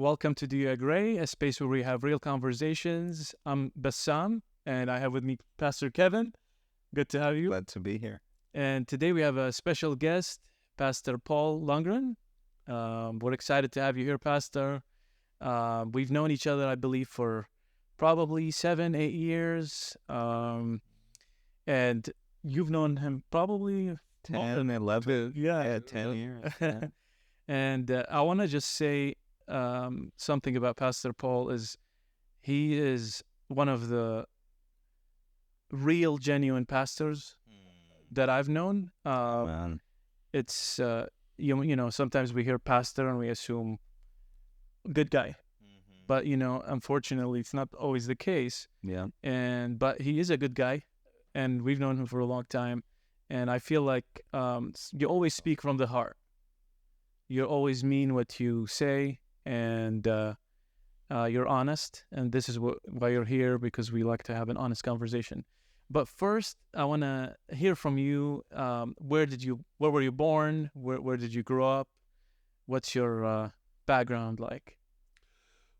Welcome to You AGRAY, a space where we have real conversations. I'm Bassam, and I have with me Pastor Kevin. Good to have you. Glad to be here. And today we have a special guest, Pastor Paul Lundgrin. We're excited to have you here, Pastor. We've known each other, I believe, for probably 7-8 years. And you've known him probably 10, 11. Yeah. 10 years. Yeah. And I want to just say something about Pastor Paul is he is one of the real, genuine pastors that I've known. Man. It's, you know, sometimes we hear pastor and we assume good guy. But, you know, unfortunately, it's not always the case. Yeah. But he is a good guy, and we've known him for a long time. And I feel like you always speak from the heart. You always mean what you say, and you're honest. And this is why you're here, because we like to have an honest conversation. But first, I want to hear from you. Where were you born? Where did you grow up? What's your background like?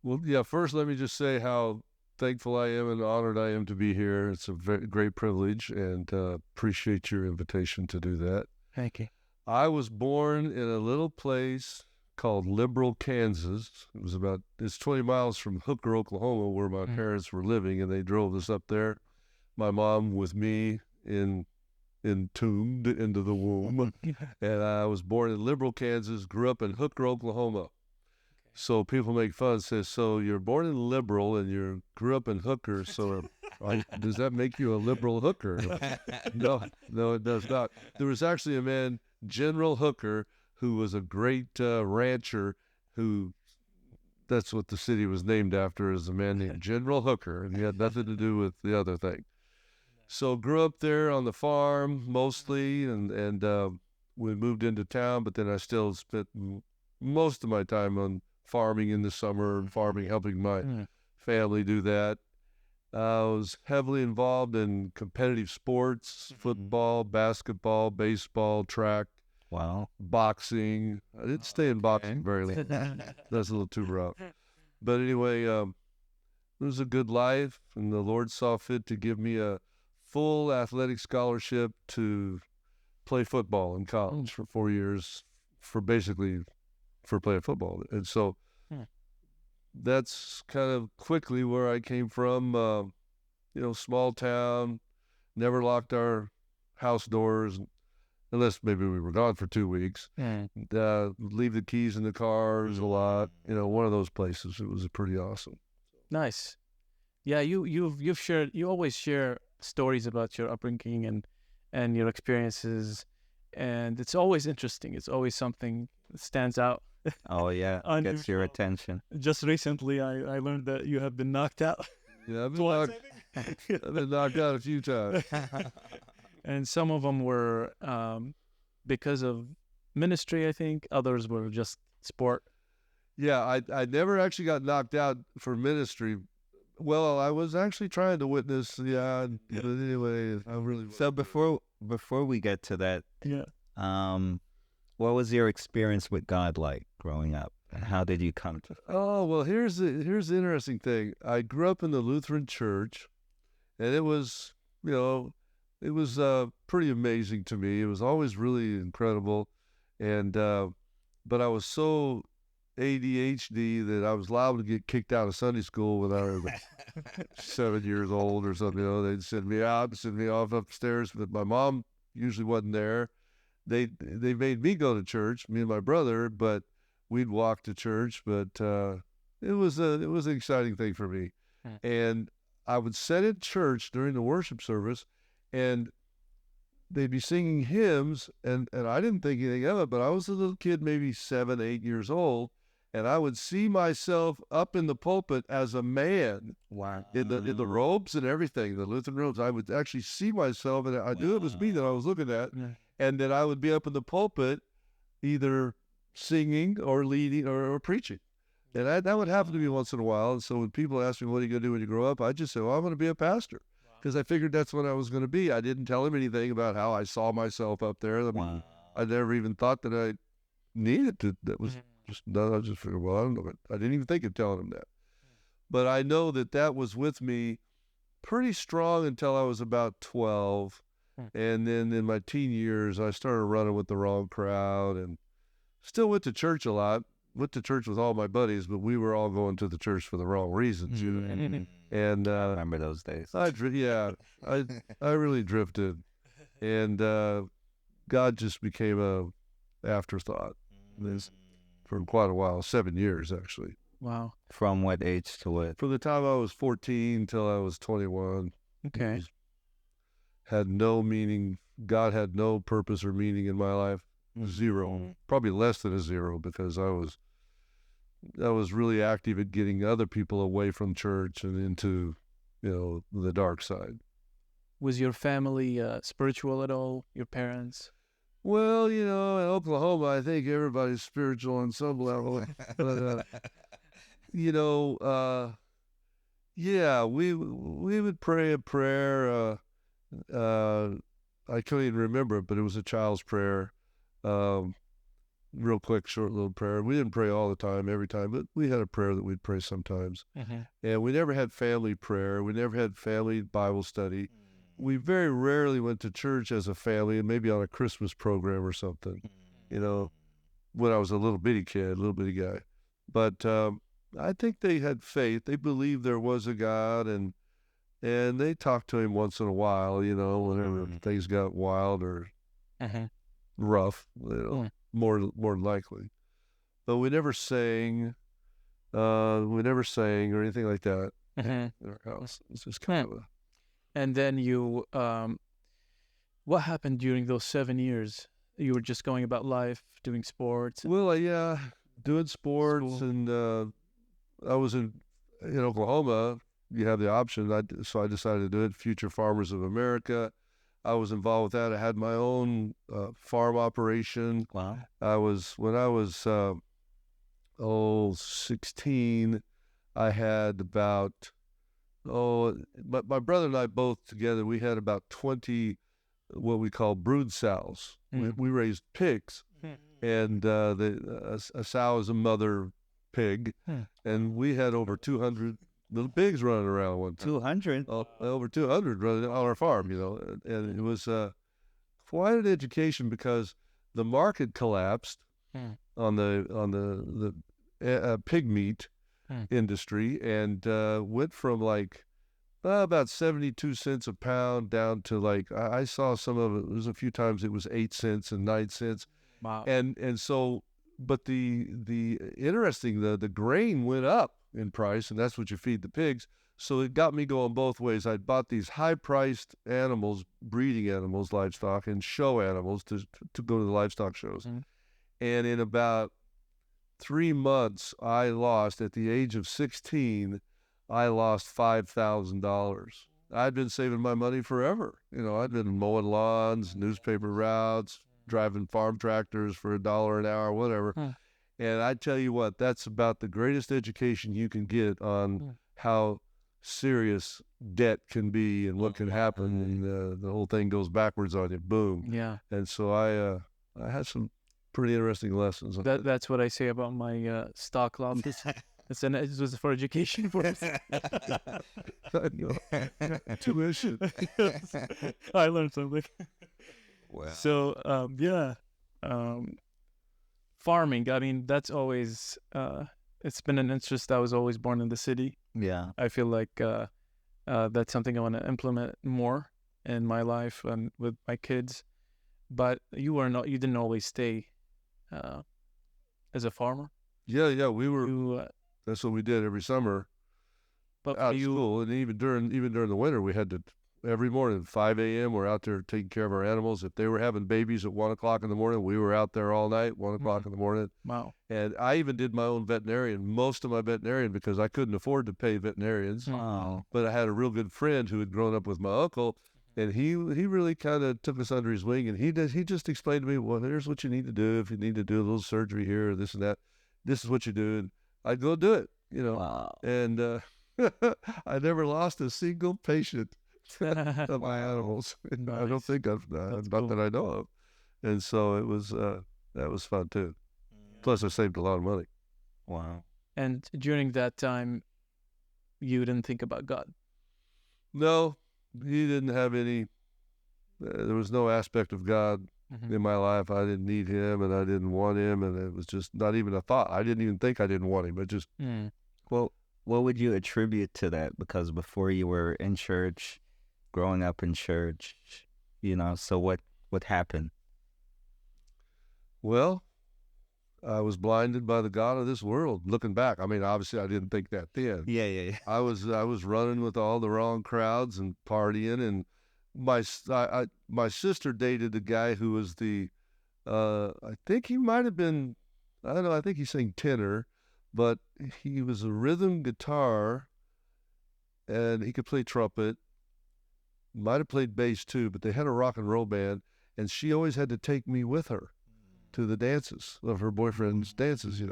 Well, yeah, first let me just say how thankful I am and honored I am to be here. It's a very great privilege, and appreciate your invitation to do that. Thank you. I was born in a little place called Liberal, Kansas. It's 20 miles from Hooker, Oklahoma, where my parents were living, and they drove us up there. My mom with me entombed into the womb. And I was born in Liberal, Kansas, grew up in Hooker, Oklahoma. So people make fun, say, so you're born in Liberal and you grew up in Hooker, so does that make you a liberal hooker? No, it does not. There was actually a man, General Hooker, who was a great rancher, that's what the city was named after, is a man named General Hooker, and he had nothing to do with the other thing. So grew up there on the farm mostly, and we moved into town, but then I still spent most of my time on farming in the summer, helping my family do that. I was heavily involved in competitive sports, football, basketball, baseball, track. Wow. Boxing. I didn't stay in boxing very long. That's a little too rough. But anyway, it was a good life, and the Lord saw fit to give me a full athletic scholarship to play football in college for 4 years for playing football. And so that's kind of quickly where I came from, small town, never locked our house doors, unless maybe we were gone for 2 weeks. Leave the keys in the cars a lot. One of those places. It was pretty awesome. Nice. Yeah, you always share stories about your upbringing and your experiences, and it's always interesting. It's always something that stands out. Oh, yeah. Gets your attention. Just recently, I learned that you have been knocked out. Yeah, I've been knocked out a few times. And some of them were because of ministry, I think. Others were just sport. Yeah, I never actually got knocked out for ministry. Well, I was actually trying to witness. Yeah, but anyway, I really wasn't. So before we get to that, what was your experience with God like growing up, and how did you come to? Oh, well, here's the interesting thing. I grew up in the Lutheran church, and it was pretty amazing to me. It was always really incredible, and but I was so ADHD that I was liable to get kicked out of Sunday school when I was 7 years old or something. They'd send me out, send me off upstairs, but my mom usually wasn't there. They made me go to church, me and my brother, but we'd walk to church. But it was an exciting thing for me, and I would sit in church during the worship service, and they'd be singing hymns, and I didn't think anything of it, but I was a little kid, maybe 7, 8 years old, and I would see myself up in the pulpit as a man. Wow. In the robes and everything, the Lutheran robes. I would actually see myself, and I knew it was me that I was looking at, and then I would be up in the pulpit either singing or leading or preaching. And that would happen to me once in a while. And so when people ask me, what are you going to do when you grow up? I just say, well, I'm going to be a pastor. Because I figured that's what I was going to be. I didn't tell him anything about how I saw myself up there. I mean, I never even thought that I needed to. That was I just figured, well, I don't know. I didn't even think of telling him that. But I know that was with me pretty strong until I was about 12. And then in my teen years, I started running with the wrong crowd and still went to church a lot. Went to church with all my buddies, but we were all going to the church for the wrong reasons. You know? And I remember those days. I really drifted. And God just became a afterthought for quite a while, 7 years actually. Wow. From what age to what? From the time I was 14 till I was 21. Okay. Had no meaning. God had no purpose or meaning in my life. Zero. Probably less than a zero, because I was really active at getting other people away from church and into, the dark side. Was your family spiritual at all? Your parents? Well, in Oklahoma, I think everybody's spiritual on some level. But, yeah, we would pray a prayer. I can't even remember it, but it was a child's prayer. Real quick, short little prayer. We didn't pray all the time, every time, but we had a prayer that we'd pray sometimes. And we never had family prayer. We never had family Bible study. We very rarely went to church as a family, and maybe on a Christmas program or something, when I was a little bitty guy. But I think they had faith. They believed there was a God, and they talked to him once in a while, whenever things got wild or rough, more than likely. But we never sang. We never sang or anything like that in our house. It's just kind of a... And then you, what happened during those 7 years? You were just going about life, doing sports? Well, yeah, doing sports, school. And I was in Oklahoma. You have the option, so I decided to do it. Future Farmers of America. I was involved with that. I had my own farm operation. Wow. When I was 16, I had about, my brother and I both together, we had about 20 what we call brood sows. We raised pigs, and a sow is a mother pig, and we had over 200 little pigs running around one time. 200? Over 200 running on our farm, and it was quite an education, because the market collapsed on the pig meat industry, and went from about 72 cents a pound down to I saw some of it. There's a few times it was 8 cents and 9 cents. Wow. And so, but the interesting, the grain went up in price, and that's what you feed the pigs. So it got me going both ways. I'd bought these high-priced animals, breeding animals, livestock, and show animals to go to the livestock shows. And in about 3 months, at the age of 16, I lost $5,000. I'd been saving my money forever. I'd been mowing lawns, newspaper routes, driving farm tractors for $1 an hour, whatever. And I tell you what, that's about the greatest education you can get on how serious debt can be and what can happen, and the whole thing goes backwards on you. Boom. Yeah. And so I had some pretty interesting lessons. That's what I say about my stock losses. It was for education for us. Tuition. I learned something. Wow. So farming, I mean, that's always it's been an interest. I was always born in the city. Yeah. I feel like that's something I want to implement more in my life and with my kids. But you didn't always stay as a farmer. Yeah, we were. That's what we did every summer. But out of school, and even during the winter, we had to every morning 5 a.m. We're out there taking care of our animals. If they were having babies at 1 o'clock in the morning, we were out there all night, 1 o'clock in the morning. Wow. And I even did my own veterinarian, most of my veterinarian, because I couldn't afford to pay veterinarians. Wow. But I had a real good friend who had grown up with my uncle, and he really kind of took us under his wing, and he just explained to me, well, here's what you need to do if you need to do a little surgery here or this and that. This is what you do, and I'd go do it, Wow. And I never lost a single patient of my animals. Nice. I don't think not cool. that I know of. And so it was that was fun too. Plus, I saved a lot of money. Wow. And during that time, you didn't think about God. No, he didn't have any. There was no aspect of God in my life. I didn't need him, and I didn't want him, and it was just not even a thought. I didn't even think I didn't want him. It just Well, what would you attribute to that? Because before you were in church, growing up in church, so what happened? well, I was blinded by the God of this world. Looking back, I mean, obviously, I didn't think that then. Yeah. I was running with all the wrong crowds and partying, and my sister dated a guy who was I think he might have been, I don't know, I think he sang tenor, but he was a rhythm guitar, and he could play trumpet. Might have played bass too, but they had a rock and roll band, and she always had to take me with her to the dances of her boyfriend's dances,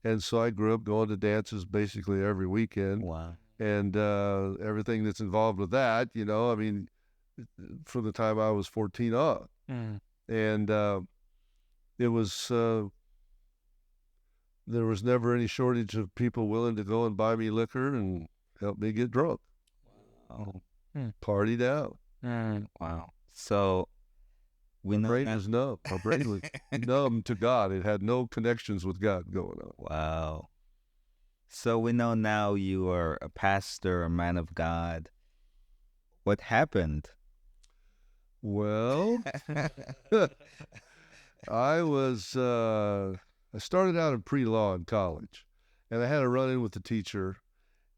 And so I grew up going to dances basically every weekend. Wow. And everything that's involved with that, I mean, from the time I was 14 on. And it was, there was never any shortage of people willing to go and buy me liquor and help me get drunk. Wow. Party down. Wow. So we know Brain now. was numb. My brain was numb to God. It had no connections with God going on. Wow. So we know now you are a pastor, a man of God. What happened? Well, I started out in pre-law in college, and I had a run-in with the teacher.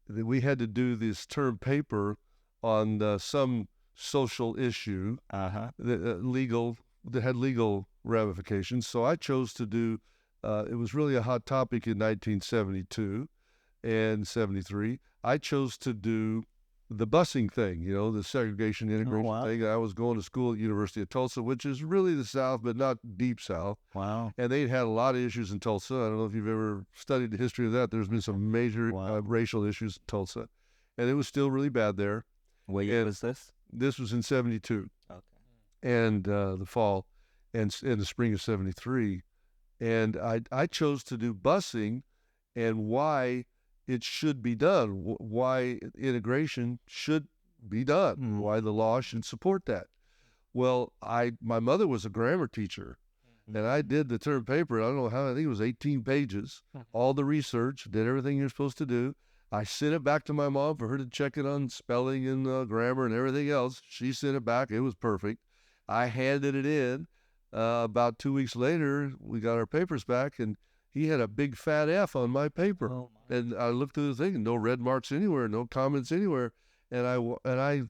We had to do this term paper on some social issue that had legal ramifications. So I chose to do, it was really a hot topic in 1972 and 73. I chose to do the busing thing, the segregation integration thing. I was going to school at University of Tulsa, which is really the South, but not deep South. Wow. And they'd had a lot of issues in Tulsa. I don't know if you've ever studied the history of that. There's been some major racial issues in Tulsa, and it was still really bad there. What year was this? This was in 72. Okay. And the fall and in the spring of 73. And I chose to do busing and why it should be done, why integration should be done, why the law should support that. Well, my mother was a grammar teacher, and I did the term paper. I don't know how, I think it was 18 pages, all the research, did everything you're supposed to do. I sent it back to my mom for her to check it on spelling and grammar and everything else. She sent it back. It was perfect. I handed it in. About 2 weeks later, we got our papers back, and he had a big fat F on my paper. Oh, and I looked through the thing, and no red marks anywhere, no comments anywhere. And I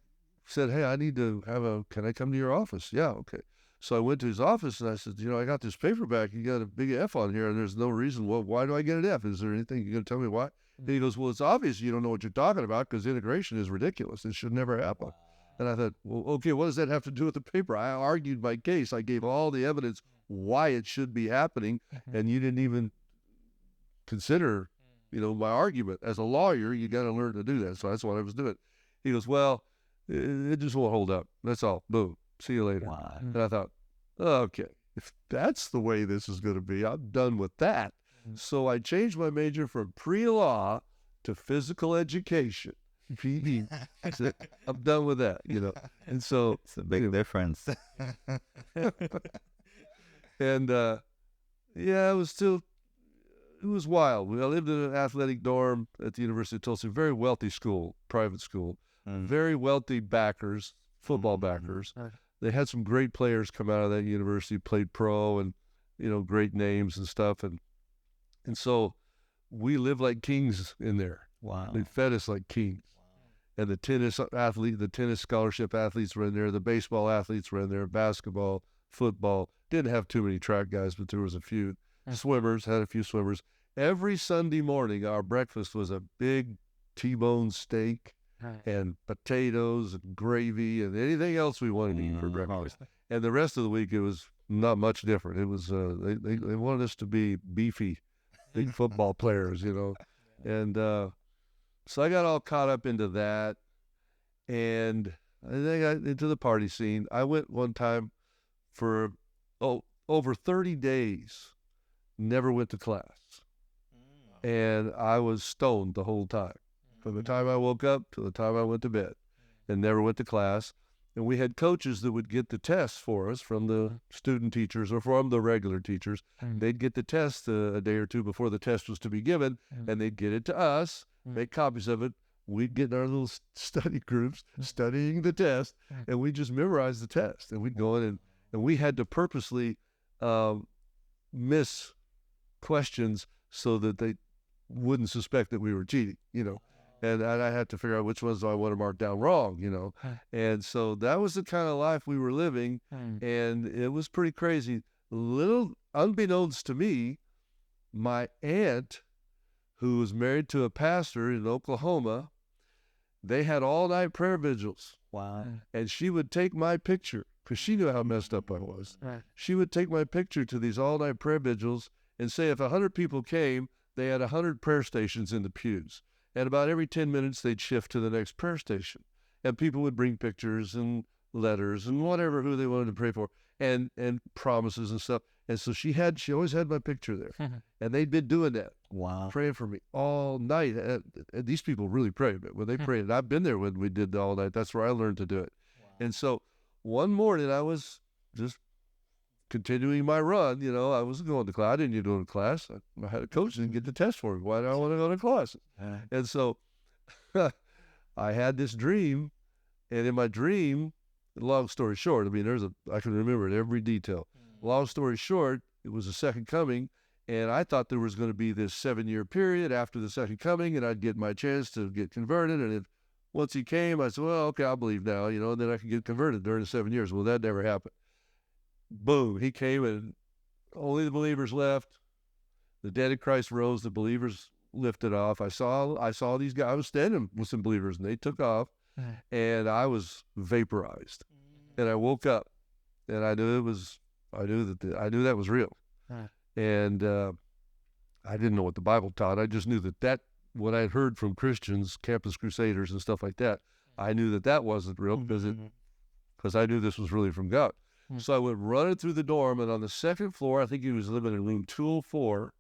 said, hey, I need to can I come to your office? Yeah, okay. So I went to his office, and I said, I got this paper back. You got a big F on here, and there's no reason. Well, why do I get an F? Is there anything you're going to tell me why? And he goes, well, it's obvious you don't know what you're talking about because integration is ridiculous. It should never happen. Wow. And I thought, well, okay, what does that have to do with the paper? I argued my case. I gave all the evidence why it should be happening, and you didn't even consider, my argument. As a lawyer, you got to learn to do that. So that's what I was doing. He goes, well, it just won't hold up. That's all. Boom. See you later. Wow. And I thought, okay, if that's the way this is going to be, I'm done with that. So I changed my major from pre-law to physical education. PE. I'm done with that, And so it's a big difference. And it was wild. I lived in an athletic dorm at the University of Tulsa, very wealthy school, private school, very wealthy backers, football backers. They had some great players come out of that university, played pro, and great names and stuff, and so we lived like kings in there. Wow. They fed us like kings. And the tennis scholarship athletes were in there, the baseball athletes were in there, basketball, football. Didn't have too many track guys, but there was a few. Swimmers, had a few swimmers. Every Sunday morning, our breakfast was a big T-bone steak and potatoes and gravy and anything else we wanted to eat for breakfast. And the rest of the week, it was not much different. It was they wanted us to be beefy, big football players, And so I got all caught up into that, and then I got into the party scene. I went one time for over 30 days, never went to class. And I was stoned the whole time, from the time I woke up to the time I went to bed, and never went to class. And we had coaches that would get the tests for us from the student teachers or from the regular teachers. They'd get the test a day or two before the test was to be given, and they'd get it to us, make copies of it. We'd get in our little study groups studying the test, and we'd just memorize the test. And we'd go in, and we had to purposely miss questions so that they wouldn't suspect that we were cheating, And I had to figure out which ones I want to mark down wrong, And so that was the kind of life we were living, and it was pretty crazy. Little unbeknownst to me, my aunt, who was married to a pastor in Oklahoma, they had all-night prayer vigils. Wow. And she would take my picture, because she knew how messed up I was. She would take my picture to these all-night prayer vigils and say if 100 people came, they had 100 prayer stations in the pews. And about every 10 minutes, they'd shift to the next prayer station. And people would bring pictures and letters and whatever, who they wanted to pray for, and promises and stuff. And so she always had my picture there. And they'd been doing that. Wow. Praying for me all night. And these people really pray. But when they prayed, and I've been there when we did the all night. That's where I learned to do it. Wow. And so one morning, I was just continuing my run. I wasn't going to class. I didn't need to go to class. I had a coach that didn't get the test for me. Why did I want to go to class? And so I had this dream. And in my dream, long story short, I can remember it, every detail. Long story short, it was the second coming. And I thought there was going to be this 7-year period after the second coming, and I'd get my chance to get converted. And once he came, I said, well, okay, I'll believe now, and then I can get converted during the 7 years. Well, that never happened. Boom, he came, and only the believers left. The dead in Christ rose, the believers lifted off. I saw these guys. I was standing with some believers, and they took off, and I was vaporized. And I woke up, and I knew that was real. And I didn't know what the Bible taught. I just knew that what I had heard from Christians, Campus Crusaders and stuff like that, I knew that wasn't real because I knew this was really from God. So I went running through the dorm, and on the second floor, I think he was living in room 204.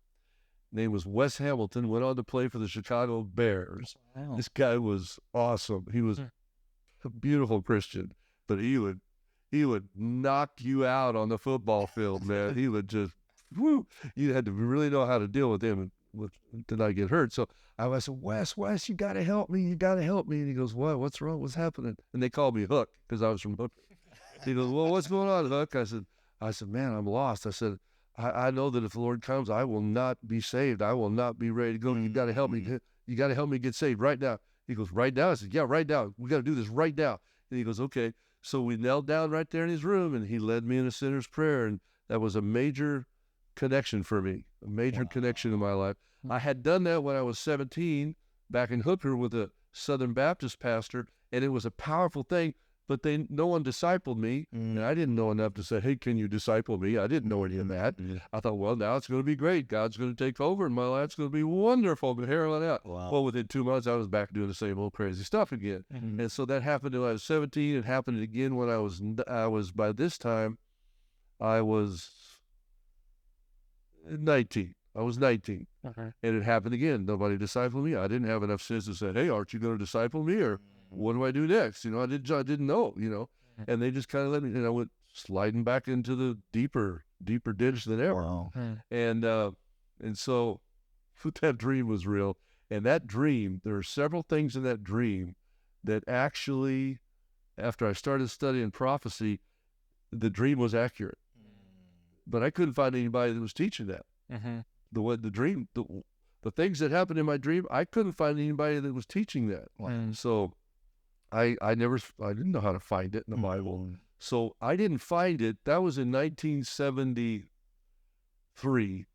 Name was Wes Hamilton, went on to play for the Chicago Bears. Wow. This guy was awesome. He was a beautiful Christian, but he would knock you out on the football field, man. He would just, you had to really know how to deal with him to not get hurt. So I said, Wes, you got to help me. You got to help me. And he goes, what? What's wrong? What's happening? And they called me Hook because I was from Hook. He goes, well, what's going on, Hook? I said, man, I'm lost. I said, I know that if the Lord comes, I will not be saved. I will not be ready to go. You got to help me. You got to help me get saved right now. He goes, right now? I said, yeah, right now. We got to do this right now. And he goes, okay. So we knelt down right there in his room, and he led me in a sinner's prayer. And that was a major connection for me, a major connection in my life. I had done that when I was 17 back in Hooker with a Southern Baptist pastor, and it was a powerful thing. But no one discipled me, and I didn't know enough to say, hey, can you disciple me? I didn't know any of that. I thought, well, now it's going to be great. God's going to take over, and my life's going to be wonderful from here on out. Wow. Well, within 2 months, I was back doing the same old crazy stuff again. And so that happened when I was 17. It happened again when I was by this time, I was 19. I was 19. And it happened again. Nobody discipled me. I didn't have enough sense to say, hey, aren't you going to disciple me? Or what do I do next? I didn't know, and they just kind of let me, and I went sliding back into the deeper ditch than ever. Wow. And so that dream was real. And that dream, there are several things in that dream that actually, after I started studying prophecy, the dream was accurate. But I couldn't find anybody that was teaching that. The things that happened in my dream, I couldn't find anybody that was teaching that. So I didn't know how to find it in the Bible. So I didn't find it. That was in 1973.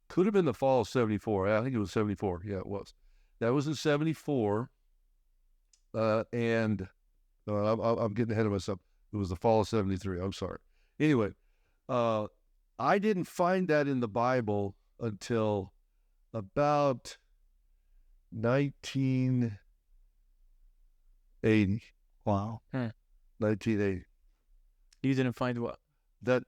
Could have been the fall of 74. I think it was 74. Yeah, it was. That was in 74. And I'm getting ahead of myself. It was the fall of 73. I'm sorry. Anyway, I didn't find that in the Bible until about 1980. Wow. 1980. You didn't find what? That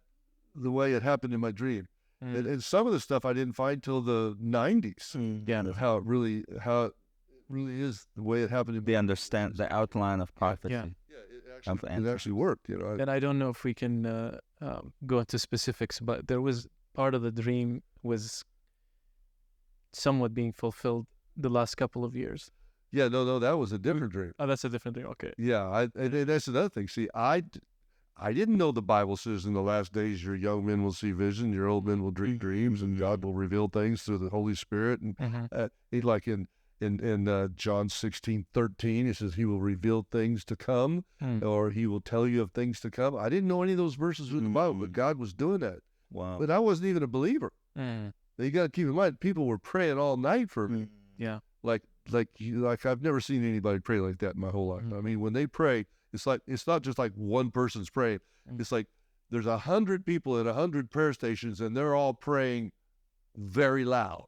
the way it happened in my dream. And some of the stuff I didn't find till the 90s. Yeah. Of how it really is the way it happened to be. They understand the outline of prophecy. Yeah. Yeah, it actually worked. You know. And I don't know if we can go into specifics, but there was part of the dream was somewhat being fulfilled the last couple of years. Yeah, no, that was a different dream. Oh, that's a different thing. Okay. Yeah, and that's another thing. See, I didn't know the Bible says in the last days your young men will see vision, your old men will dream dreams, and God will reveal things through the Holy Spirit. And like in John 16:13, it says he will reveal things to come, or he will tell you of things to come. I didn't know any of those verses in the Bible, but God was doing that. Wow. But I wasn't even a believer. You got to keep in mind, people were praying all night for me. Yeah. Like I've never seen anybody pray like that in my whole life. I mean, when they pray, it's not just like one person's praying. It's like there's 100 people at 100 prayer stations, and they're all praying very loud.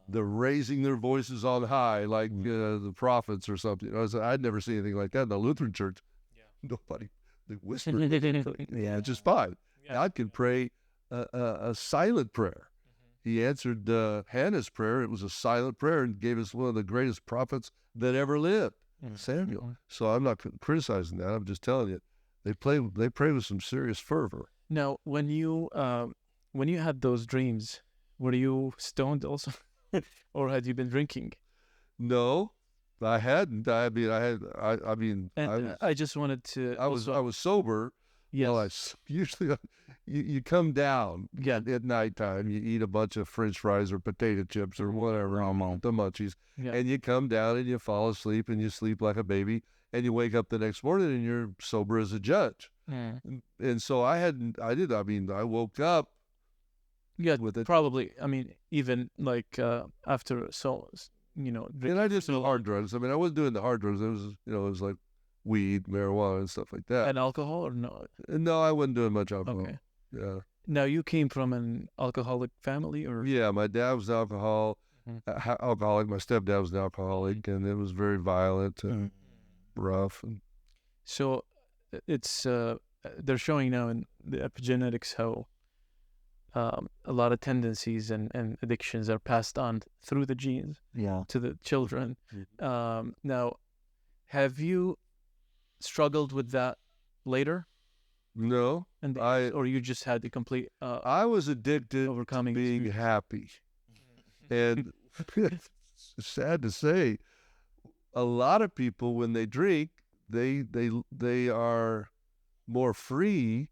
They're raising their voices on high, like the prophets or something. I'd never seen anything like that in the Lutheran church. Nobody, they whisper. Yeah. Which is fine. Yeah. God can pray a silent prayer. He answered Hannah's prayer. It was a silent prayer and gave us one of the greatest prophets that ever lived, Samuel. So I'm not criticizing that. I'm just telling you, they pray with some serious fervor. Now, when you had those dreams, were you stoned also, or had you been drinking? No, I hadn't. I just wanted to. I was sober. Yes. Well, usually you come down at nighttime, you eat a bunch of French fries or potato chips or whatever, the munchies, and you come down and you fall asleep and you sleep like a baby, and you wake up the next morning and you're sober as a judge. And so I woke up. Yeah, with it. Probably. I mean, even like after and I did some hard drugs. I mean, I wasn't doing the hard drugs. It was like weed, marijuana, and stuff like that. And alcohol, or no? No, I wasn't doing much alcohol. Okay. Yeah. Now, you came from an alcoholic family, or? Yeah, my dad was alcoholic. My stepdad was an alcoholic, and it was very violent and rough. So it's they're showing now in the epigenetics how a lot of tendencies and addictions are passed on through the genes to the children. Now, have you struggled with that later? No, or you just had the complete I was addicted overcoming to being happy. And it's sad to say, a lot of people, when they drink, they are more free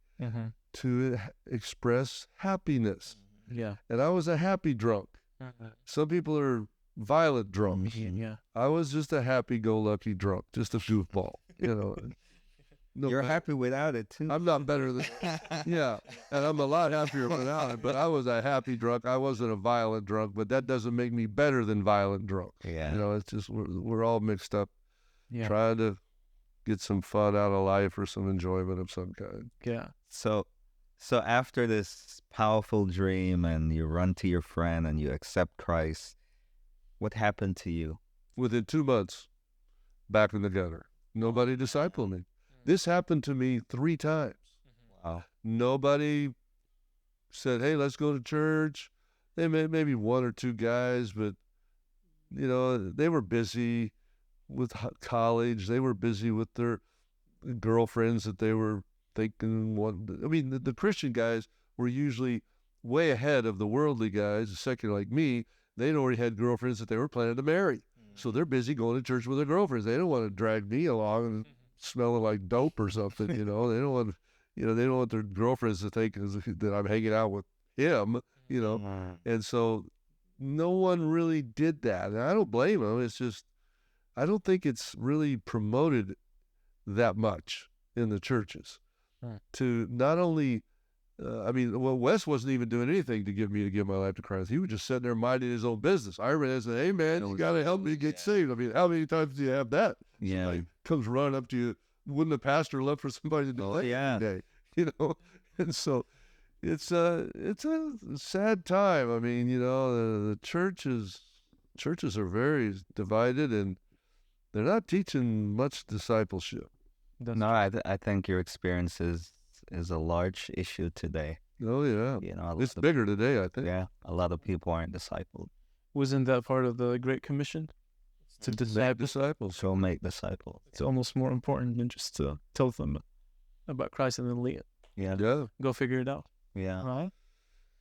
to express happiness. Yeah. And I was a happy drunk. Some people are violent drunks. Yeah. I was just a happy-go-lucky drunk, just a goofball. You're happy without it too. I'm not better than and I'm a lot happier without it. But I was a happy drunk. I wasn't a violent drunk, but that doesn't make me better than violent drunk. Yeah. It's just we're all mixed up, trying to get some fun out of life or some enjoyment of some kind. Yeah. So after this powerful dream, and you run to your friend and you accept Christ, what happened to you? Within 2 months, back in the gutter. Nobody discipled me. This happened to me 3 times. Wow. Nobody said, hey, let's go to church. They maybe 1 or 2 guys, but, they were busy with college. They were busy with their girlfriends that they were thinking. The Christian guys were usually way ahead of the worldly guys, the secular like me. They'd already had girlfriends that they were planning to marry. So they're busy going to church with their girlfriends. They don't want to drag me along and smelling like dope or something, They don't want, they don't want their girlfriends to think that I'm hanging out with him, And so no one really did that. And I don't blame them. It's just, I don't think it's really promoted that much in the churches to not only, Wes wasn't even doing anything to give my life to Christ. He was just sitting there minding his own business. I remember and said, hey man, you got to help me get saved. I mean, how many times do you have that? Yeah. Somebody comes running up to you. Wouldn't the pastor love for somebody to do that today? And so it's a sad time. I mean, the churches are very divided, and they're not teaching much discipleship. I think your experience is a large issue today. Oh, yeah. You know, It's bigger today, I think. yeah, a lot of people aren't discipled. Wasn't that part of the Great Commission? To Make disciple. disciples. So make disciples. It's almost more important than just to tell them about Christ and then leave. Yeah, Yeah. Go figure it out. yeah. Right?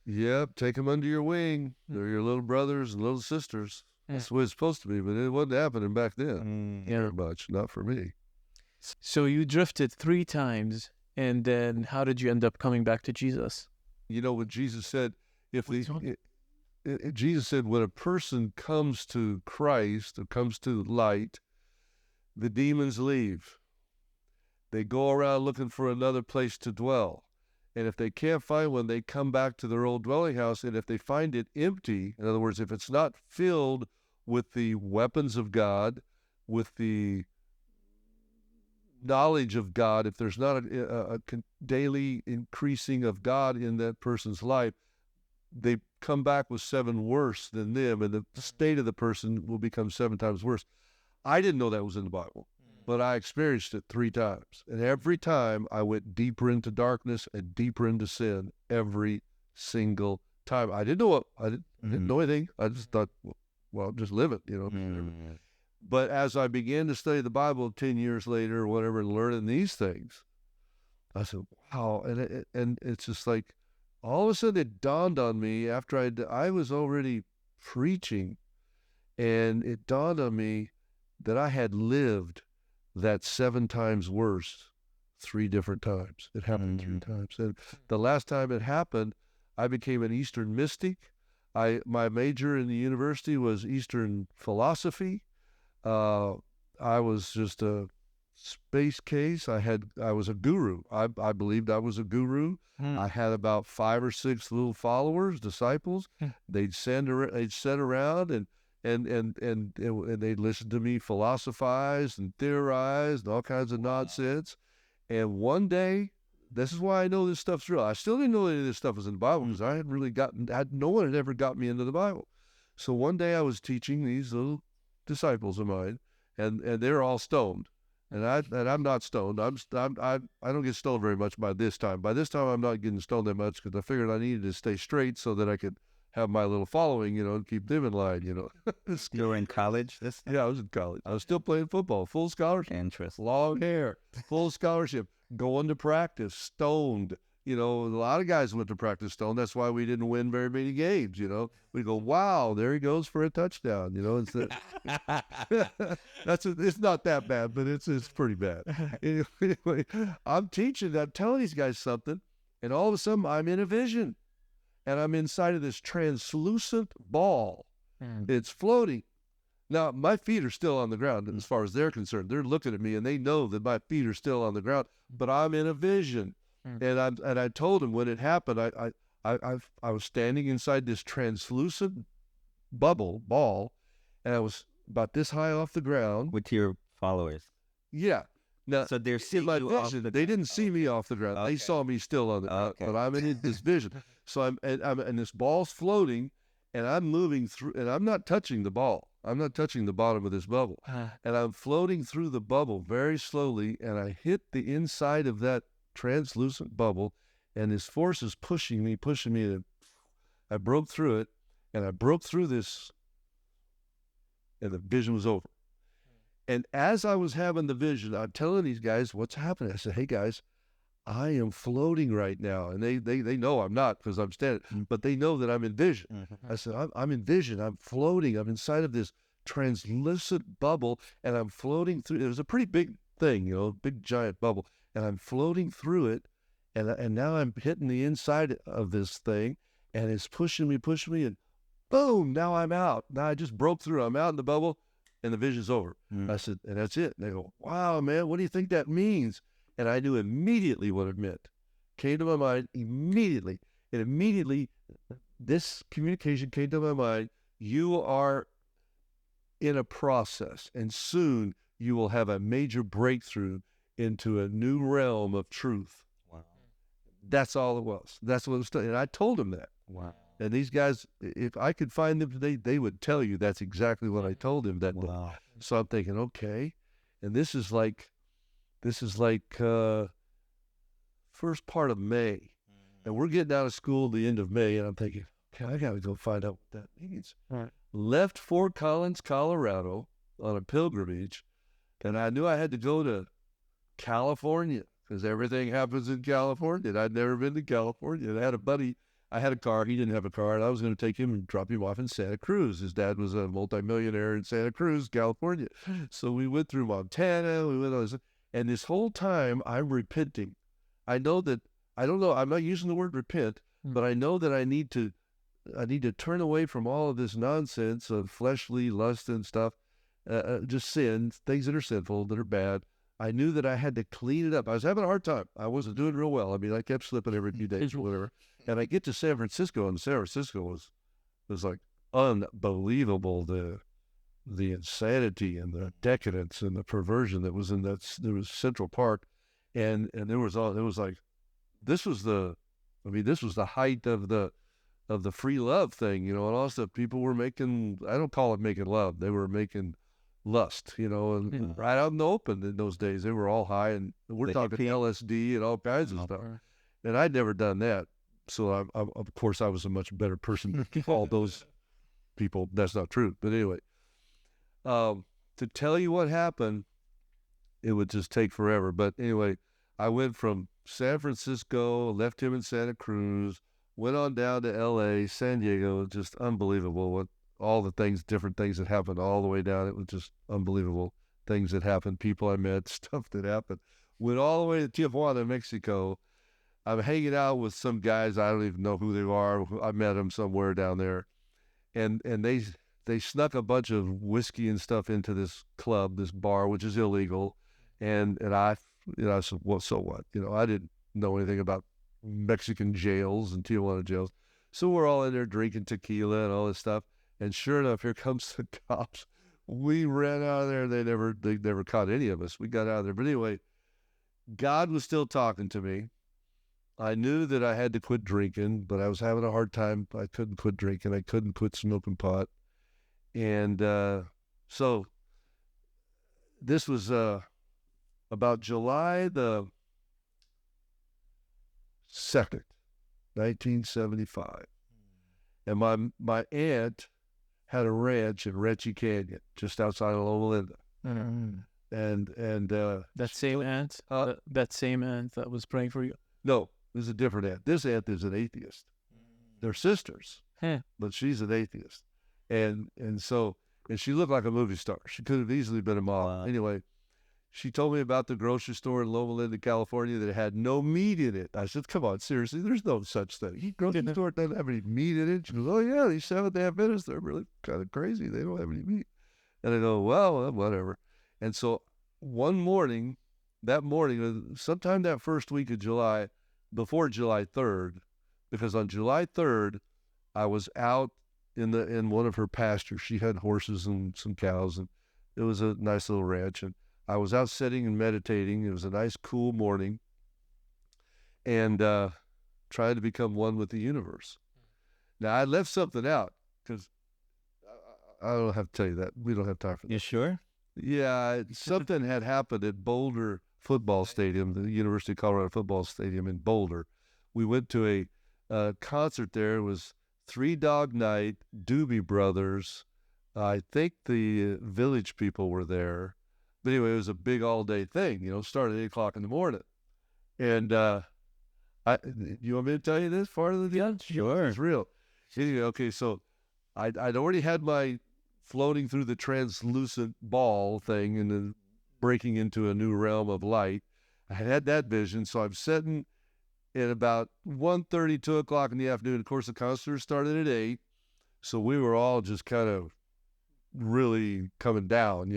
Yep. Take them under your wing. They're your little brothers and little sisters. That's the way it's supposed to be, but it wasn't happening back then. Yeah. Very much. Not for me. So you drifted 3 times, and then how did you end up coming back to Jesus? You know what Jesus said? What's on? Jesus said, when a person comes to Christ or comes to light, the demons leave. They go around looking for another place to dwell. And if they can't find one, they come back to their old dwelling house. And if they find it empty, in other words, if it's not filled with the weapons of God, with the knowledge of God, if there's not a daily increasing of God in that person's life, they come back with 7 worse than them, and the state of the person will become 7 times worse. I didn't know that was in the Bible, but I experienced it 3 times. And every time I went deeper into darkness and deeper into sin, every single time. I didn't know I didn't know anything. I just thought, well, just live it, you know. But as I began to study the Bible 10 years later or whatever and learning these things, I said, wow. And it's just like, all of a sudden it dawned on me after I was already preaching, and it dawned on me that I had lived that 7 times worse 3 different times. It happened 3 times. And the last time it happened, I became an Eastern mystic. My major in the university was Eastern philosophy. I was just a space case. I was a guru. I believed I was a guru. I had about 5 or 6 little followers, disciples. They'd sit around and they'd listen to me philosophize and theorize and all kinds of nonsense. And one day, this is why I know this stuff's real. I still didn't know any of this stuff was in the Bible because I hadn't really no one had ever got me into the Bible. So one day I was teaching these little disciples of mine, and they're all stoned. And I'm not stoned. I don't get stoned very much by this time. By this time, I'm not getting stoned that much because I figured I needed to stay straight so that I could have my little following, you know, and keep them in line, you know. You were in college? Yeah, I was in college. I was still playing football, full scholarship, Interesting. long hair, full scholarship, going to practice, stoned. You know, a lot of guys went to practice stoned. That's why we didn't win very many games, you know. We go, wow, there he goes for a touchdown, you know. It's not that bad, but it's pretty bad. Anyway, I'm telling these guys something, and all of a sudden I'm in a vision. And I'm inside of this translucent ball. It's floating. Now, my feet are still on the ground as far as they're concerned. They're looking at me, and they know that my feet are still on the ground, but I'm in a vision. And I told him when it happened, I was standing inside this translucent ball, and I was about this high off the ground. With your followers. Yeah. Now, So they're in seeing my you off vision, the they didn't see me off the ground. Okay. They saw me still on the ground, Okay. but I'm in this vision. So and this ball's floating, and I'm moving through, and I'm not touching the ball. I'm not touching the bottom of this bubble. And I'm floating through the bubble very slowly, and I hit the inside of that translucent bubble, and this force is pushing me, and I broke through it, and I broke through this, and the vision was over. And as I was having the vision, I'm telling these guys what's happening. I said, hey guys, I am floating right now. And they know I'm not because I'm standing, but they know that I'm in vision. I said, I'm in vision. I'm floating. I'm inside of this translucent bubble, and I'm floating through. It was a pretty big thing, you know, big giant bubble. And I'm floating through it, and now I'm hitting the inside of this thing, and it's pushing me, and boom, now I'm out. Now I just broke through. I'm out in the bubble, and the vision's over. I said, and that's it. And they go, wow, man, what do you think that means? And I knew immediately what it meant. Came to my mind immediately. And immediately, this communication came to my mind. You are in a process, and soon you will have a major breakthrough into a new realm of truth. Wow. That's all it was. That's what it was. And I told them that. Wow. And these guys, if I could find them today, they would tell you that's exactly what I told them that day. Wow. So I'm thinking, okay, and this is like first part of May. And we're getting out of school at the end of May, and I'm thinking, okay, I got to go find out what that means. Right. Left Fort Collins, Colorado on a pilgrimage, and I knew I had to go to California because everything happens in California. And I'd never been to California. And I had a buddy. I had a car. He didn't have a car, and I was going to take him and drop him off in Santa Cruz. His dad was a multimillionaire in Santa Cruz, California. So we went through Montana. We went all this, and this whole time I'm repenting. I know that I don't know. I'm not using the word repent, but I know that I need to turn away from all of this nonsense of fleshly lust and stuff, just sins, things that are sinful, that are bad. I knew that I had to clean it up. I was having a hard time. I wasn't doing real well. I mean, I kept slipping every few days or whatever. And I get to San Francisco, and San Francisco was like unbelievable. The insanity and the decadence and the perversion that was in that. There was Central Park, and there was all. It was like, this was the height of the free love thing, and also people were making. I don't call it making love. They were making lust, and right out in the open in those days. They were all high, and we're talking LSD and all kinds of stuff. And I'd never done that. So, of course, I was a much better person to call those people. That's not true. But anyway, to tell you what happened, it would just take forever. But anyway, I went from San Francisco, left him in Santa Cruz, went on down to L.A., San Diego. Just unbelievable what all the things, different things that happened all the way down. It was just unbelievable things that happened, people I met, stuff that happened. Went all the way to Tijuana, Mexico. I'm hanging out with some guys. I don't even know who they are. I met them somewhere down there. And they snuck a bunch of whiskey and stuff into this club, this bar, which is illegal. And I said, well, so what? I didn't know anything about Mexican jails and Tijuana jails. So we're all in there drinking tequila and all this stuff. And sure enough, here comes the cops. We ran out of there. They never caught any of us. We got out of there. But anyway, God was still talking to me. I knew that I had to quit drinking, but I was having a hard time. I couldn't quit drinking. I couldn't quit smoking pot. And so this was about July the 2nd, 1975. And my aunt had a ranch in Retchie Canyon, just outside of Loma Linda. And that same aunt, that same aunt that was praying for you. No, this is a different aunt. This aunt is an atheist. They're sisters, but she's an atheist, and she looked like a movie star. She could have easily been a mom. Wow. Anyway, she told me about the grocery store in Loma Linda, California, that had no meat in it. I said, "Come on, seriously, there's no such thing. Grocery store doesn't have any meat in it." She goes, "Oh yeah, these Seventh-Day Adventists, they're really kind of crazy. They don't have any meat." And I go, "Well, whatever." And so that morning, sometime that first week of July, before July 3rd, because on July 3rd, I was out in one of her pastures. She had horses and some cows, and it was a nice little ranch. And I was out sitting and meditating. It was a nice, cool morning, and trying to become one with the universe. Now, I left something out because I don't have to tell you that. We don't have time for that. You sure? Yeah, something had happened at Boulder Football Stadium, the University of Colorado Football Stadium in Boulder. We went to a concert there. It was Three Dog Night, Doobie Brothers. I think the Village People were there. But anyway, it was a big all-day thing, started at 8 o'clock in the morning. And you want me to tell you this part of the deal? Yeah, sure. It's real. Anyway, okay, so I'd already had my floating through the translucent ball thing and then breaking into a new realm of light. I had that vision, so I'm sitting at about 1:30, 2 o'clock in the afternoon. Of course, the concert started at 8, so we were all just kind of really coming down,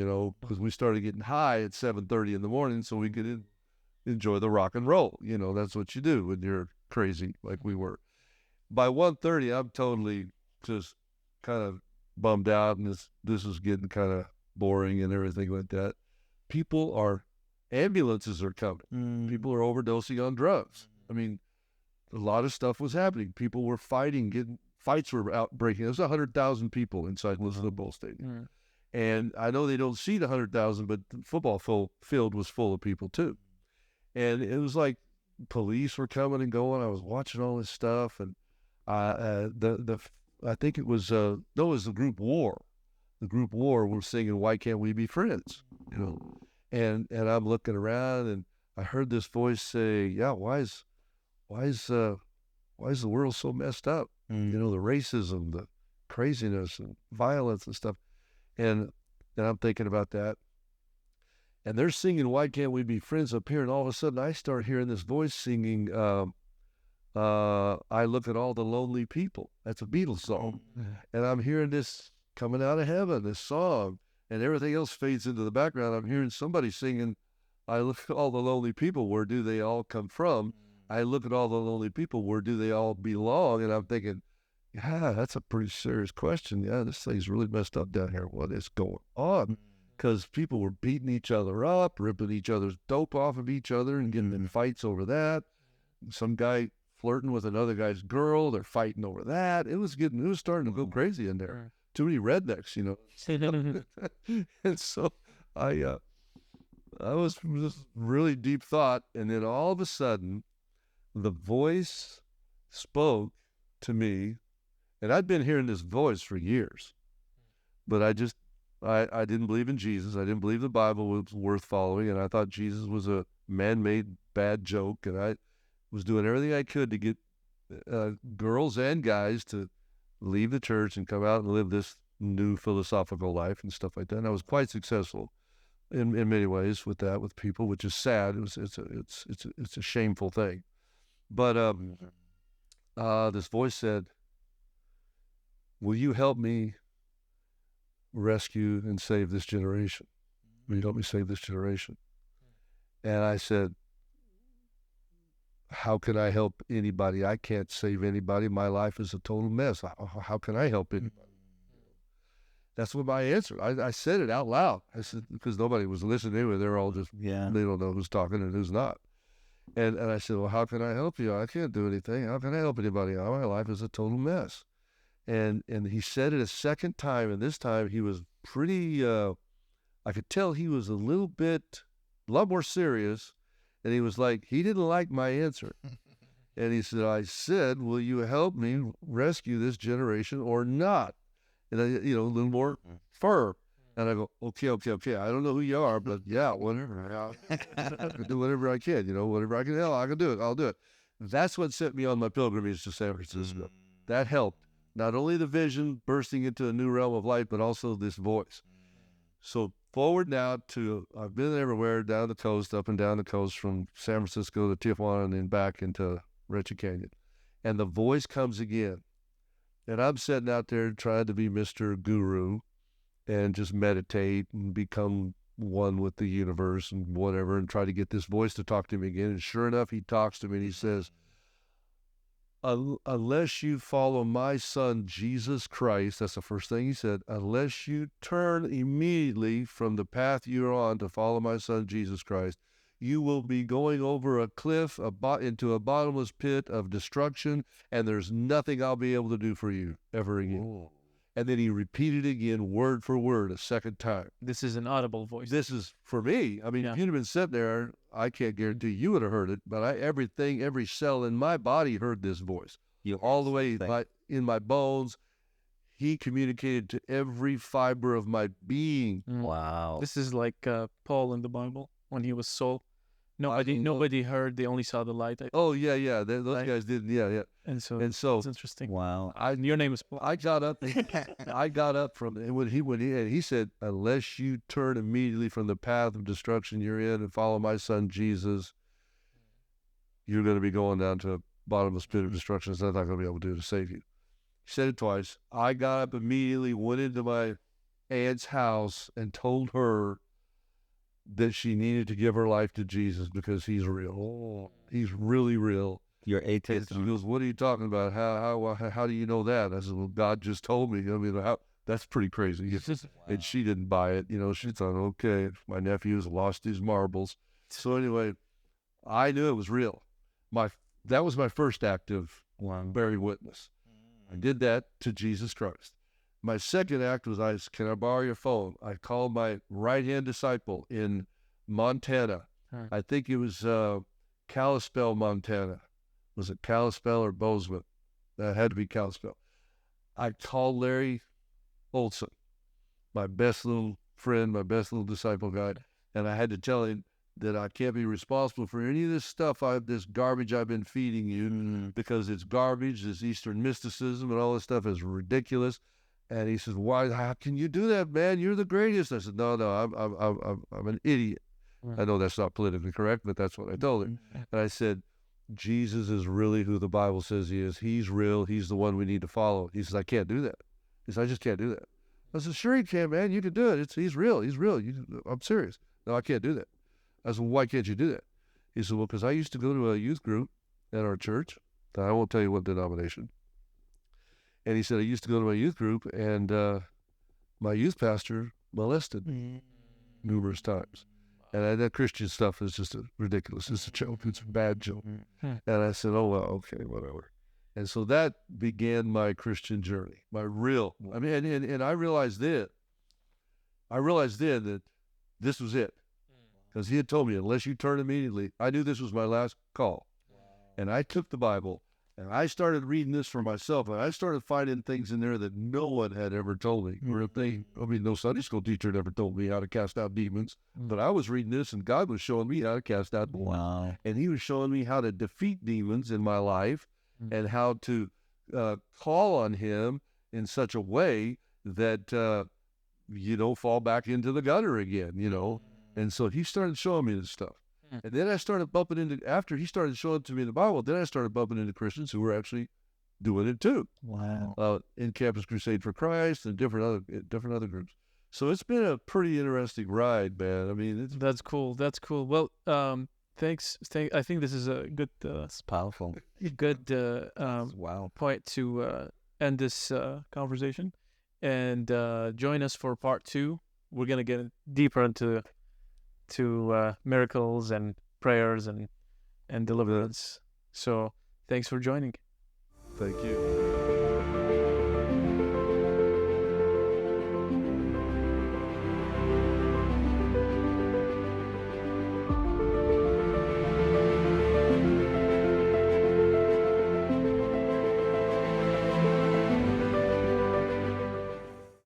because we started getting high at 7:30 in the morning so we could enjoy the rock and roll. That's what you do when you're crazy like we were. By 1:30, I'm totally just kind of bummed out, and this is getting kind of boring and everything like that. Ambulances are coming. People are overdosing on drugs. I mean, a lot of stuff was happening. People were fighting, fights were out breaking. There's 100,000 people inside the football stadium. And I know they don't seat 100,000, but the football field was full of people too. And it was like police were coming and going. I was watching all this stuff, and I think it was no, it was the group War. The group War were singing "Why Can't We Be Friends?" You know, and I'm looking around, and I heard this voice say, "Yeah, why is the world so messed up? You know, the racism, the craziness, and violence and stuff." And I'm thinking about that. And they're singing "Why Can't We Be Friends" up here, and all of a sudden I start hearing this voice singing, "I Look at All the Lonely People." That's a Beatles song. And I'm hearing this coming out of heaven, this song, and everything else fades into the background. I'm hearing somebody singing, "I look at all the lonely people, where do they all come from? I look at all the lonely people, where do they all belong?" And I'm thinking, yeah, that's a pretty serious question. Yeah, this thing's really messed up down here. What is going on? Because people were beating each other up, ripping each other's dope off of each other and getting in fights over that. Some guy flirting with another guy's girl, they're fighting over that. It was starting to go crazy in there. Too many rednecks, you know. And so I was just really deep thought, and then all of a sudden, the voice spoke to me, and I'd been hearing this voice for years, but I didn't believe in Jesus. I didn't believe the Bible was worth following, and I thought Jesus was a man-made bad joke, and I was doing everything I could to get girls and guys to leave the church and come out and live this new philosophical life and stuff like that. And I was quite successful in many ways with that, with people, which is sad. It's a shameful thing. But this voice said, "Will you help me rescue and save this generation? Will you help me save this generation?" And I said, "How can I help anybody? I can't save anybody. My life is a total mess. How can I help anybody?" That's what my answer. I said it out loud. I said, because nobody was listening anyway. They're all just, they don't know who's talking and who's not. And I said, "Well, how can I help you? I can't do anything. How can I help anybody? My life is a total mess." And he said it a second time, and this time he was pretty, I could tell he was a lot more serious, and he was like, he didn't like my answer. And he said, "I said, will you help me rescue this generation or not?" And I, a little more firm. And I go, okay, I don't know who you are, but yeah, whatever. I can do whatever I can, whatever I can help, I can do it. I'll do it. That's what sent me on my pilgrimage to San Francisco. That helped. Not only the vision bursting into a new realm of light, but also this voice. So forward now I've been everywhere, down the coast, up and down the coast, from San Francisco to Tijuana and then back into Retchie Canyon. And the voice comes again. And I'm sitting out there trying to be Mr. Guru and just meditate and become one with the universe and whatever, and try to get this voice to talk to me again. And sure enough, he talks to me and he says, "Unless you follow my son, Jesus Christ," that's the first thing he said, "unless you turn immediately from the path you're on to follow my son, Jesus Christ, you will be going over a cliff into a bottomless pit of destruction, and there's nothing I'll be able to do for you ever again." Oh. And then he repeated again, word for word, a second time. This is an audible voice. This is for me. I mean, if you'd have been sitting there, I can't guarantee you would have heard it, but every cell in my body heard this voice. All the way in my bones. He communicated to every fiber of my being. Wow. This is like Paul in the Bible when he was Saul. Nobody heard. They only saw the light. Oh yeah. Those guys didn't. Yeah. And so it's interesting. Wow. Your name is Paul. I got up from, and when he said, "Unless you turn immediately from the path of destruction you're in and follow my son Jesus, you're going to be going down to a bottomless pit of destruction. It's not going to be able to do to save you." He said it twice. I got up immediately, went into my aunt's house, and told her that she needed to give her life to Jesus because he's real. Oh, he's really real. Your atheist. She goes, "What are you talking about? How do you know that?" I said, "Well, God just told me." I mean, that's pretty crazy. Wow. And she didn't buy it. She thought, okay, my nephew's lost his marbles. So anyway, I knew it was real. That was my first act of bearing witness. I did that to Jesus Christ. My second act was, "Can I borrow your phone?" I called my right-hand disciple in Montana. I think it was Kalispell, Montana. Was it Kalispell or Bozeman? That had to be Kalispell. I called Larry Olson, my best little friend, my best little disciple guy, and I had to tell him that I can't be responsible for any of this stuff, this garbage I've been feeding you, because it's garbage. This Eastern mysticism and all this stuff is ridiculous. And he says, "Why? How can you do that, man? You're the greatest." I said, "No, I'm an idiot." I know that's not politically correct, but that's what I told him. And I said, "Jesus is really who the Bible says he is. He's real. He's the one we need to follow." He says, "I can't do that." He says, "I just can't do that." I said, "Sure you can, man. You can do it. He's real. He's real. I'm serious." "No, I can't do that." I said, "Well, why can't you do that?" He said, "Well, because I used to go to a youth group at our church. I won't tell you what denomination." And he said, "I used to go to my youth group, and my youth pastor molested me numerous times. And that Christian stuff is just ridiculous. It's a joke. It's a bad joke." And I said, "Oh, well, okay, whatever." And so that began my Christian journey, my real. I mean, and I realized then that this was it. Because he had told me, unless you turn immediately, I knew this was my last call. And I took the Bible, and I started reading this for myself, and I started finding things in there that no one had ever told me. Or no Sunday school teacher had ever told me how to cast out demons. But I was reading this, and God was showing me how to cast out demons. Wow. And he was showing me how to defeat demons in my life and how to call on him in such a way that you don't fall back into the gutter again, And so he started showing me this stuff. And then I started bumping into, after he started showing to me the Bible, then I started bumping into Christians who were actually doing it too. Wow. In Campus Crusade for Christ and different other groups. So it's been a pretty interesting ride, man. I mean, That's cool. Well, thanks. I think this is a good, It's powerful. good Wow. point to end this conversation. And join us for part 2. We're gonna get deeper into miracles and prayers and deliverance. So thanks for joining. thank you.